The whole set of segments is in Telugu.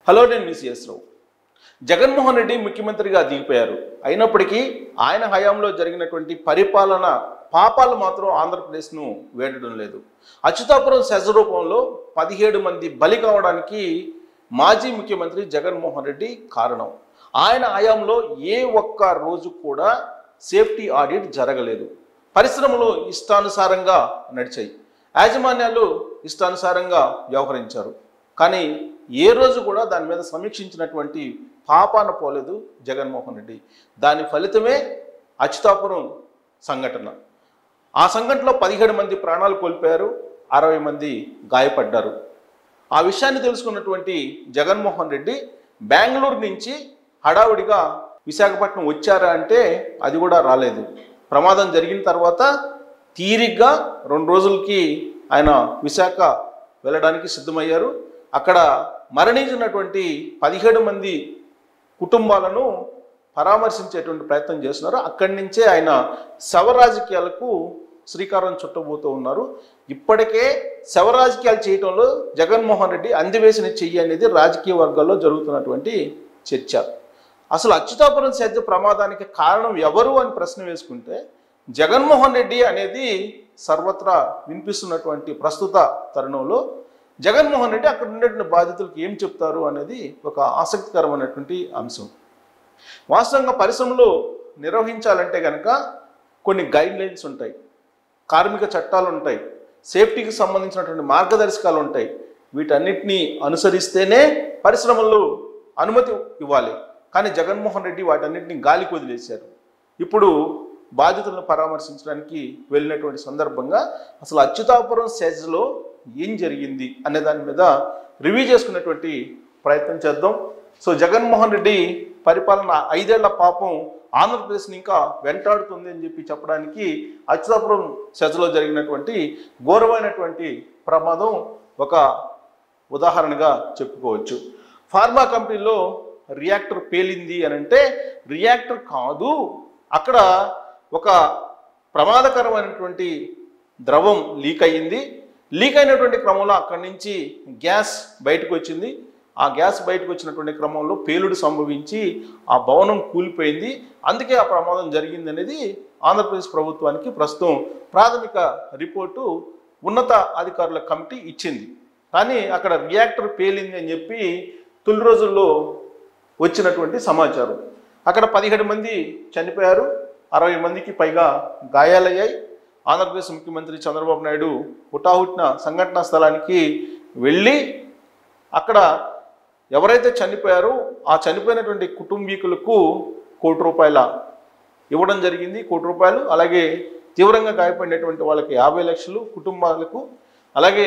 హలో, నేను మీ సిఎస్ రావు. జగన్మోహన్ రెడ్డి ముఖ్యమంత్రిగా దిగిపోయారు. అయినప్పటికీ ఆయన హయాంలో జరిగినటువంటి పరిపాలన పాపాలు మాత్రం ఆంధ్రప్రదేశ్ను వేడడం లేదు. అచ్యుతాపురం సెజ్ రూపంలో 17 మంది బలి కావడానికి మాజీ ముఖ్యమంత్రి జగన్మోహన్ రెడ్డి కారణం. ఆయన హయాంలో ఏ ఒక్క రోజు కూడా సేఫ్టీ ఆడిట్ జరగలేదు. పరిశ్రమలు ఇష్టానుసారంగా నడిచాయి, యాజమాన్యాలు ఇష్టానుసారంగా వ్యవహరించారు. కానీ ఏ రోజు కూడా దాని మీద సమీక్షించినటువంటి పాపాన పోలేదు జగన్మోహన్ రెడ్డి. దాని ఫలితమే అచ్యుతాపురం సంఘటన. ఆ సంఘటనలో 17 మంది ప్రాణాలు కోల్పోయారు, 60 మంది గాయపడ్డారు. ఆ విషయాన్ని తెలుసుకున్నటువంటి జగన్మోహన్ రెడ్డి బెంగళూరు నుంచి హడావుడిగా విశాఖపట్నం వచ్చారా అంటే అది కూడా రాలేదు. ప్రమాదం జరిగిన తర్వాత తీరిగ్గా 2 రోజులకి ఆయన విశాఖ వెళ్ళడానికి సిద్ధమయ్యారు. అక్కడ మరణించినటువంటి 17 మంది కుటుంబాలను పరామర్శించేటువంటి ప్రయత్నం చేస్తున్నారు. అక్కడి నుంచే ఆయన శవ రాజకీయాలకు శ్రీకారం చుట్టబోతూ ఉన్నారు. ఇప్పటికే శవ రాజకీయాలు చేయటంలో జగన్మోహన్ రెడ్డి అందివేసిన చెయ్యి అనేది రాజకీయ వర్గాల్లో జరుగుతున్నటువంటి చర్చ. అసలు అచ్యుతాపురం సెజ్ ప్రమాదానికి కారణం ఎవరు అని ప్రశ్న వేసుకుంటే జగన్మోహన్ రెడ్డి అనేది సర్వత్రా వినిపిస్తున్నటువంటి ప్రస్తుత తరుణంలో జగన్మోహన్ రెడ్డి అక్కడ ఉండేటువంటి బాధితులకు ఏం చెప్తారు అనేది ఒక ఆసక్తికరమైనటువంటి అంశం. వాస్తవంగా పరిశ్రమలు నిర్వహించాలంటే కనుక కొన్ని గైడ్ లైన్స్ ఉంటాయి, కార్మిక చట్టాలు ఉంటాయి, సేఫ్టీకి సంబంధించినటువంటి మార్గదర్శకాలు ఉంటాయి. వీటన్నిటినీ అనుసరిస్తేనే పరిశ్రమలు అనుమతి ఇవ్వాలి. కానీ జగన్మోహన్ రెడ్డి వాటన్నిటిని గాలికి వదిలేశారు. ఇప్పుడు బాధితులను పరామర్శించడానికి వెళ్ళినటువంటి సందర్భంగా అసలు అచ్యుతాపురం సెజ్లో ఏం జరిగింది అనే దాని మీద రివ్యూ చేసుకునేటువంటి ప్రయత్నం చేద్దాం. సో జగన్మోహన్ రెడ్డి పరిపాలన 5 ఏళ్ల పాపం ఆంధ్రప్రదేశ్ని ఇంకా వెంటాడుతుంది అని చెప్పడానికి అచ్యుతాపురం సెజ్లో జరిగినటువంటి ఘోరమైనటువంటి ప్రమాదం ఒక ఉదాహరణగా చెప్పుకోవచ్చు. ఫార్మా కంపెనీలో రియాక్టర్ పేలింది అని అంటే రియాక్టర్ కాదు, అక్కడ ఒక ప్రమాదకరమైనటువంటి ద్రవం లీక్ అయ్యింది. లీక్ అయినటువంటి క్రమంలో అక్కడి నుంచి గ్యాస్ బయటకు వచ్చింది. ఆ గ్యాస్ బయటకు వచ్చినటువంటి క్రమంలో పేలుడు సంభవించి ఆ భవనం కూలిపోయింది. అందుకే ఆ ప్రమాదం జరిగింది అనేది ఆంధ్రప్రదేశ్ ప్రభుత్వానికి ప్రస్తుతం ప్రాథమిక రిపోర్టు ఉన్నత అధికారుల కమిటీ ఇచ్చింది. కానీ అక్కడ రియాక్టర్ పేలింది అని చెప్పి తొలి రోజుల్లో వచ్చినటువంటి సమాచారం. అక్కడ 17 మంది చనిపోయారు, 60 మందికి పైగా గాయాలయ్యాయి. ఆంధ్రప్రదేశ్ ముఖ్యమంత్రి చంద్రబాబు నాయుడు హుటాహుటిన సంఘటనా స్థలానికి వెళ్ళి అక్కడ ఎవరైతే చనిపోయారో ఆ చనిపోయినటువంటి కుటుంబీకులకు ₹1,00,00,000 ఇవ్వడం జరిగింది. ₹1,00,00,000. అలాగే తీవ్రంగా గాయపడినటువంటి వాళ్ళకి 50 లక్షలు కుటుంబాలకు, అలాగే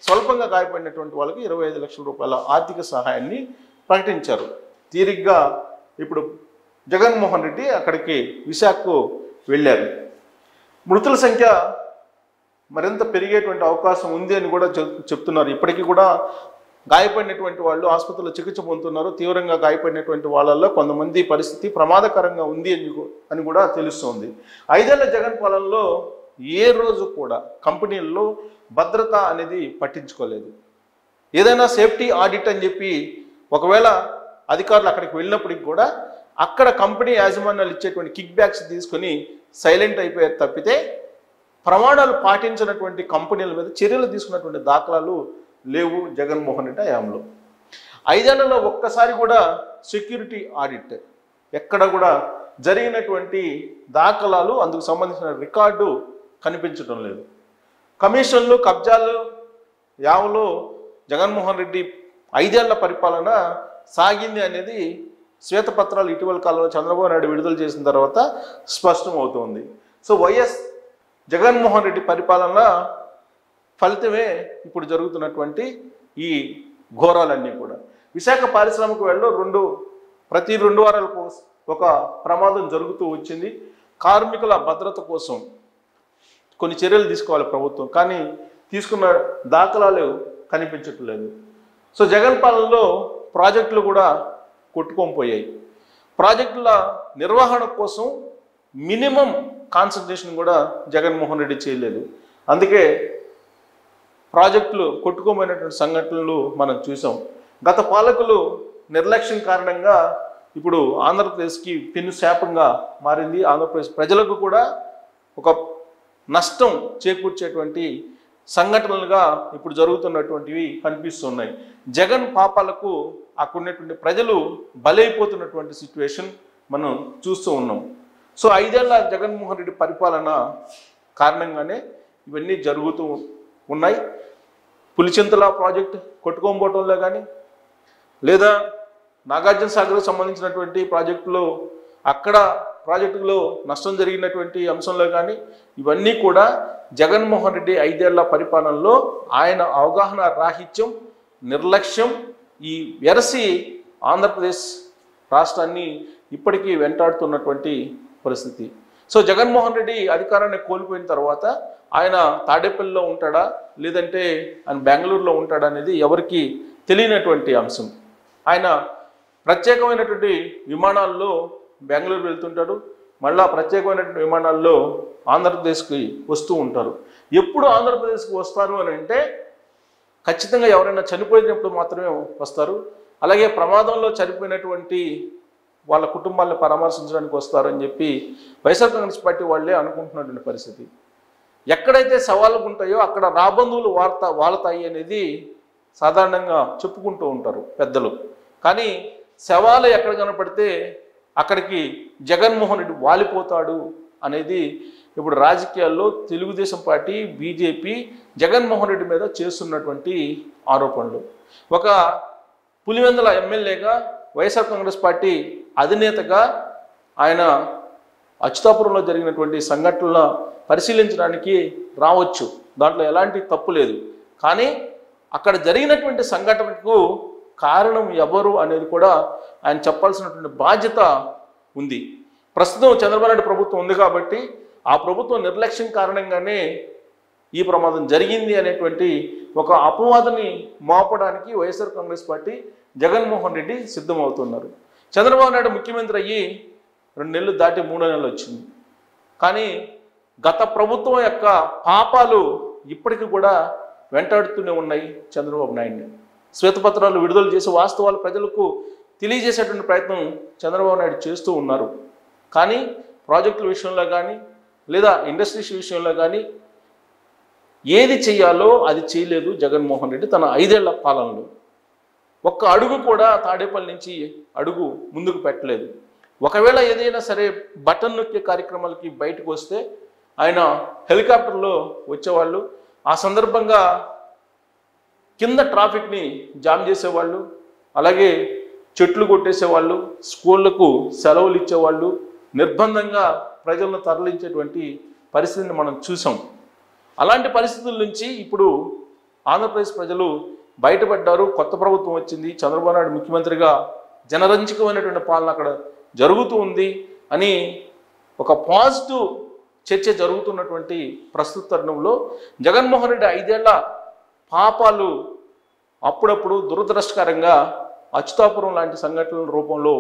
స్వల్పంగా గాయపడినటువంటి వాళ్ళకి ₹25 లక్షల ఆర్థిక సహాయాన్ని ప్రకటించారు. తీరిగ్గా ఇప్పుడు జగన్మోహన్ రెడ్డి అక్కడికి విశాఖకు వెళ్ళారు. మృతుల సంఖ్య మరింత పెరిగేటువంటి అవకాశం ఉంది అని కూడా చెప్తున్నారు. ఇప్పటికీ కూడా గాయపడినటువంటి వాళ్ళు ఆసుపత్రిలో చికిత్స పొందుతున్నారు. తీవ్రంగా గాయపడినటువంటి వాళ్ళల్లో కొంతమంది పరిస్థితి ప్రమాదకరంగా ఉంది అని కూడా తెలుస్తోంది. 5 ఏళ్ల జగన్ పాలనలో ఏ రోజు కూడా కంపెనీల్లో భద్రత అనేది పట్టించుకోలేదు. ఏదైనా సేఫ్టీ ఆడిట్ అని చెప్పి ఒకవేళ అధికారులు అక్కడికి వెళ్ళినప్పటికి కూడా అక్కడ కంపెనీ యాజమాన్యాలు ఇచ్చేటువంటి కిక్ బ్యాక్స్ తీసుకొని సైలెంట్ అయిపోయారు తప్పితే ప్రమాణాలు పాటించినటువంటి కంపెనీల మీద చర్యలు తీసుకున్నటువంటి దాఖలాలు లేవు జగన్మోహన్ రెడ్డి హయాంలో. 5 ఏళ్లలో ఒక్కసారి కూడా సెక్యూరిటీ ఆడిట్ ఎక్కడ కూడా జరిగినటువంటి దాఖలాలు, అందుకు సంబంధించిన రికార్డు కనిపించడం లేదు. కమిషన్లు, కబ్జాలు యావలో జగన్మోహన్ రెడ్డి 5 ఏళ్ల పరిపాలన సాగింది అనేది శ్వేతపత్రాలు ఇటీవల కాలంలో చంద్రబాబు నాయుడు విడుదల చేసిన తర్వాత స్పష్టమవుతోంది. సో వైఎస్ జగన్మోహన్ రెడ్డి పరిపాలన ఫలితమే ఇప్పుడు జరుగుతున్నటువంటి ఈ ఘోరాలన్నీ కూడా. విశాఖ పారిశ్రామిక వేళలో ప్రతి 2 వారాలకు ఒక ప్రమాదం జరుగుతూ వచ్చింది. కార్మికుల భద్రత కోసం కొన్ని చర్యలు తీసుకోవాలి ప్రభుత్వం, కానీ తీసుకున్న దాఖలాలు కనిపించట్లేదు. సో జగన్ పాలనలో ప్రాజెక్టులు కూడా కొట్టుకొని పోయాయి. ప్రాజెక్టుల నిర్వహణ కోసం మినిమం కాన్సన్ట్రేషన్ కూడా జగన్మోహన్ రెడ్డి చేయలేదు. అందుకే ప్రాజెక్టులు కొట్టుకోమైనటువంటి సంఘటనలు మనం చూసాం. గత పాలకులు నిర్లక్ష్యం కారణంగా ఇప్పుడు ఆంధ్రప్రదేశ్కి పెను శాపంగా మారింది. ఆంధ్రప్రదేశ్ ప్రజలకు కూడా ఒక నష్టం చేకూర్చేటువంటి సంఘటనలుగా ఇప్పుడు జరుగుతున్నటువంటివి కనిపిస్తున్నాయి. జగన్ పాపాలకు అక్కడ ఉన్నటువంటి ప్రజలు బలైపోతున్నటువంటి సిచ్యువేషన్ మనం చూస్తూ ఉన్నాం. సో 5 ఏళ్ల జగన్మోహన్ రెడ్డి పరిపాలన కారణంగానే ఇవన్నీ జరుగుతూ ఉన్నాయి. పులిచింతల ప్రాజెక్టు కొట్టుకోబోవటంలో కానీ, లేదా నాగార్జున సాగర్కు సంబంధించినటువంటి ప్రాజెక్టులో అక్కడ ప్రాజెక్టులో నష్టం జరిగినటువంటి అంశంలో కానీ, ఇవన్నీ కూడా జగన్మోహన్ రెడ్డి 5 ఏళ్ల పరిపాలనలో ఆయన అవగాహన రాహిత్యం, నిర్లక్ష్యం, ఈ వెరసి ఆంధ్రప్రదేశ్ రాష్ట్రాన్ని ఇప్పటికీ వెంటాడుతున్నటువంటి పరిస్థితి. సో జగన్మోహన్ రెడ్డి అధికారాన్ని కోల్పోయిన తర్వాత ఆయన తాడేపల్లిలో ఉంటాడా, లేదంటే ఆయన బెంగళూరులో ఉంటాడా అనేది ఎవరికి తెలియనటువంటి అంశం. ఆయన ప్రత్యేకమైనటువంటి విమానాల్లో బెంగళూరు వెళ్తుంటాడు, మళ్ళా ప్రత్యేకమైనటువంటి విమానాల్లో ఆంధ్రప్రదేశ్కి వస్తూ ఉంటారు. ఎప్పుడు ఆంధ్రప్రదేశ్కి వస్తారు అని అంటే ఖచ్చితంగా ఎవరైనా చనిపోయినప్పుడు మాత్రమే వస్తారు. అలాగే ప్రమాదంలో చనిపోయినటువంటి వాళ్ళ కుటుంబాలను పరామర్శించడానికి వస్తారని చెప్పి వైఎస్ఆర్ కాంగ్రెస్ పార్టీ వాళ్ళే అనుకుంటున్నటువంటి పరిస్థితి. ఎక్కడైతే సవాళ్ళు ఉంటాయో అక్కడ రాబంధువులు వాళ్తాయి అనేది సాధారణంగా చెప్పుకుంటూ ఉంటారు పెద్దలు. కానీ శవాలు ఎక్కడ కనపడితే అక్కడికి జగన్మోహన్ రెడ్డి వాలిపోతాడు అనేది ఇప్పుడు రాజకీయాల్లో తెలుగుదేశం పార్టీ, బీజేపీ జగన్మోహన్ రెడ్డి మీద చేస్తున్నటువంటి ఆరోపణలు. ఒక పులివెందుల ఎమ్మెల్యేగా, వైఎస్ఆర్ కాంగ్రెస్ పార్టీ అధినేతగా ఆయన అచ్యుతాపురంలో జరిగినటువంటి సంఘటనలను పరిశీలించడానికి రావచ్చు, దాంట్లో ఎలాంటి తప్పు లేదు. కానీ అక్కడ జరిగినటువంటి సంఘటనకు కారణం ఎవరు అనేది కూడా ఆయన చెప్పాల్సినటువంటి బాధ్యత ఉంది. ప్రస్తుతం చంద్రబాబు నాయుడు ప్రభుత్వం ఉంది కాబట్టి ఆ ప్రభుత్వం నిర్లక్ష్యం కారణంగానే ఈ ప్రమాదం జరిగింది అనేటువంటి ఒక అపవాదాన్ని మోపడానికి వైఎస్ఆర్ కాంగ్రెస్ పార్టీ, జగన్మోహన్ రెడ్డి సిద్ధమవుతున్నారు. చంద్రబాబు నాయుడు ముఖ్యమంత్రి అయ్యి 2 నెలలు దాటి 3 నెలలు వచ్చింది. కానీ గత ప్రభుత్వం యొక్క పాపాలు ఇప్పటికీ కూడా వెంటాడుతూనే ఉన్నాయి చంద్రబాబు నాయుడిని. శ్వేతపత్రాలు విడుదల చేసి వాస్తవాలు ప్రజలకు తెలియజేసేటువంటి ప్రయత్నం చంద్రబాబు నాయుడు చేస్తూ ఉన్నారు. కానీ ప్రాజెక్టుల విషయంలో కానీ, లేదా ఇండస్ట్రీస్ విషయంలో కానీ ఏది చేయాలో అది చేయలేదు జగన్మోహన్ రెడ్డి తన 5 ఏళ్ల పాలనలో. ఒక్క అడుగు కూడా తాడేపల్లి నుంచి అడుగు ముందుకు పెట్టలేదు. ఒకవేళ ఏదైనా సరే బటన్ నొక్కే కార్యక్రమాలకి బయటకు వస్తే ఆయన హెలికాప్టర్లో వచ్చేవాళ్ళు. ఆ సందర్భంగా కింద ట్రాఫిక్ని జామ్ చేసేవాళ్ళు, అలాగే చెట్లు కొట్టేసేవాళ్ళు, స్కూళ్లకు సెలవులు ఇచ్చేవాళ్ళు, నిర్బంధంగా ప్రజలను తరలించేటువంటి పరిస్థితిని మనం చూసాం. అలాంటి పరిస్థితుల నుంచి ఇప్పుడు ఆంధ్రప్రదేశ్ ప్రజలు బయటపడ్డారు. కొత్త ప్రభుత్వం వచ్చింది, చంద్రబాబు నాయుడు ముఖ్యమంత్రిగా జనరంజకమైనటువంటి పాలన అక్కడ జరుగుతూ ఉంది అని ఒక పాజిటివ్ చర్చ జరుగుతున్నటువంటి ప్రస్తుత తరుణంలో జగన్మోహన్ రెడ్డి 5 ఏళ్ల పాపాలు అప్పుడప్పుడు దురదృష్టకరంగా అచ్యుతాపురం లాంటి సంఘటనల రూపంలో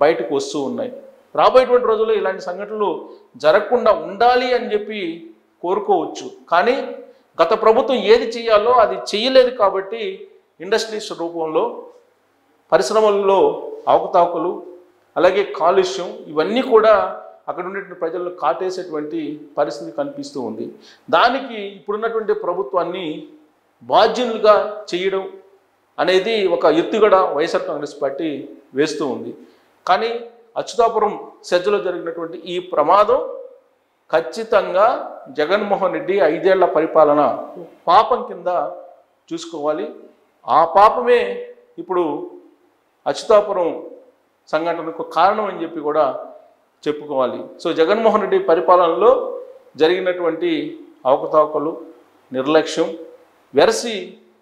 బయటకు వస్తూ ఉన్నాయి. రాబోయేటువంటి రోజుల్లో ఇలాంటి సంఘటనలు జరగకుండా ఉండాలి అని చెప్పి కోరుకోవచ్చు. కానీ గత ప్రభుత్వం ఏది చేయాలో అది చేయలేదు కాబట్టి ఇండస్ట్రీస్ రూపంలో, పరిశ్రమల్లో అవకతవకలు, అలాగే కాలుష్యం, ఇవన్నీ కూడా అక్కడ ఉన్నటువంటి ప్రజలను కాటేసేటువంటి పరిస్థితి కనిపిస్తూ ఉంది. దానికి ఇప్పుడున్నటువంటి ప్రభుత్వాన్ని బాధ్యులుగా చేయడం అనేది ఒక ఎత్తుగడ వైఎస్ఆర్ కాంగ్రెస్ పార్టీ వేస్తూ ఉంది. కానీ అచ్యుతాపురం సెజ్జలో జరిగినటువంటి ఈ ప్రమాదం ఖచ్చితంగా జగన్మోహన్ రెడ్డి 5 ఏళ్ల పరిపాలన పాపం కింద చూసుకోవాలి. ఆ పాపమే ఇప్పుడు అచ్యుతాపురం సంఘటనకు కారణం అని చెప్పి కూడా చెప్పుకోవాలి. సో జగన్మోహన్ రెడ్డి పరిపాలనలో జరిగినటువంటి అవకతవకలు, నిర్లక్ష్యం, వెరసి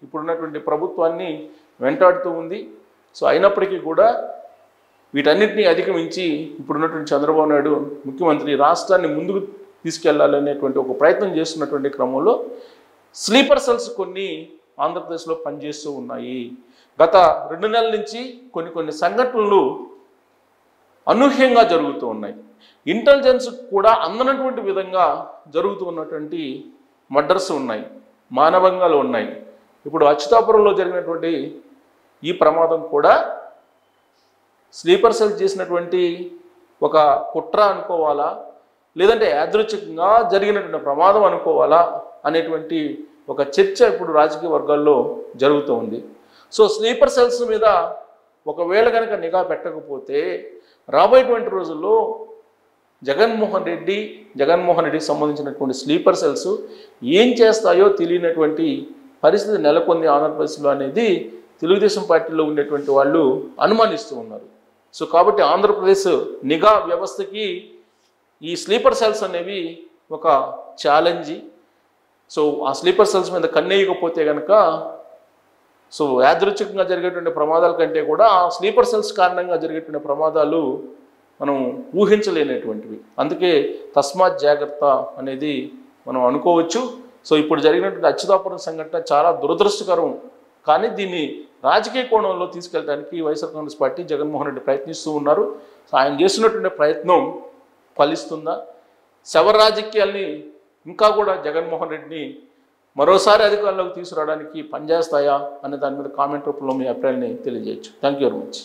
ఇప్పుడున్నటువంటి ప్రభుత్వాన్ని వెంటాడుతూ ఉంది. సో అయినప్పటికీ కూడా వీటన్నిటినీ అధిగమించి ఇప్పుడున్నటువంటి చంద్రబాబు నాయుడు ముఖ్యమంత్రి రాష్ట్రాన్ని ముందుకు తీసుకెళ్లాలనేటువంటి ఒక ప్రయత్నం చేస్తున్నటువంటి క్రమంలో స్లీపర్ సెల్స్ కొన్ని ఆంధ్రప్రదేశ్లో పనిచేస్తూ ఉన్నాయి. గత 2 నెలల నుంచి కొన్ని సంఘటనలు అనూహ్యంగా జరుగుతూ ఉన్నాయి. ఇంటెలిజెన్స్ కూడా అందనటువంటి విధంగా జరుగుతూ ఉన్నటువంటి మర్డర్స్ ఉన్నాయి, మానభంగాలు ఉన్నాయి. ఇప్పుడు అచ్యుతాపురంలో జరిగినటువంటి ఈ ప్రమాదం కూడా స్లీపర్ సెల్ చేసినటువంటి ఒక కుట్ర అనుకోవాలా, లేదంటే యాదృచ్ఛికంగా జరిగినటువంటి ప్రమాదం అనుకోవాలా అనేటువంటి ఒక చర్చ ఇప్పుడు రాజకీయ వర్గాల్లో జరుగుతూ ఉంది. సో స్లీపర్ సెల్స్ మీద ఒకవేళ కనుక నిఘా పెట్టకపోతే రాబోయేటువంటి రోజుల్లో జగన్మోహన్ రెడ్డికి సంబంధించినటువంటి స్లీపర్ సెల్స్ ఏం చేస్తాయో తెలియనటువంటి పరిస్థితి నెలకొంది ఆంధ్రప్రదేశ్లో అనేది తెలుగుదేశం పార్టీలో ఉండేటువంటి వాళ్ళు అనుమానిస్తూ ఉన్నారు. సో కాబట్టి ఆంధ్రప్రదేశ్ నిఘా వ్యవస్థకి ఈ స్లీపర్ సెల్స్ అనేవి ఒక ఛాలెంజ్. సో ఆ స్లీపర్ సెల్స్ మీద కన్నేయకపోతే కనుక సో యాదృచ్ఛికంగా జరిగేటువంటి ప్రమాదాల కంటే కూడా ఆ స్లీపర్ సెల్స్ కారణంగా జరిగేటువంటి ప్రమాదాలు మనం ఊహించలేనటువంటివి. అందుకే తస్మాత్ జాగ్రత్త అనేది మనం అనుకోవచ్చు. సో ఇప్పుడు జరిగినటువంటి అచ్యుతాపురం సంఘటన చాలా దురదృష్టకరం, కానీ దీన్ని రాజకీయ కోణంలో తీసుకెళ్ళడానికి వైఎస్ఆర్ కాంగ్రెస్ పార్టీ జగన్మోహన్ రెడ్డి ప్రయత్నిస్తూ ఉన్నారు. సో ఆయన చేస్తున్నటువంటి ప్రయత్నం ఫలిస్తుందా, శవ రాజకీయాల్ని ఇంకా కూడా జగన్మోహన్ రెడ్డిని మరోసారి అధికారంలోకి తీసుకురావడానికి పనిచేస్తాయా అనే దాని మీద కామెంట్ రూపంలో మీ అభిప్రాయాన్ని తెలియజేయచ్చు. Thank you very much.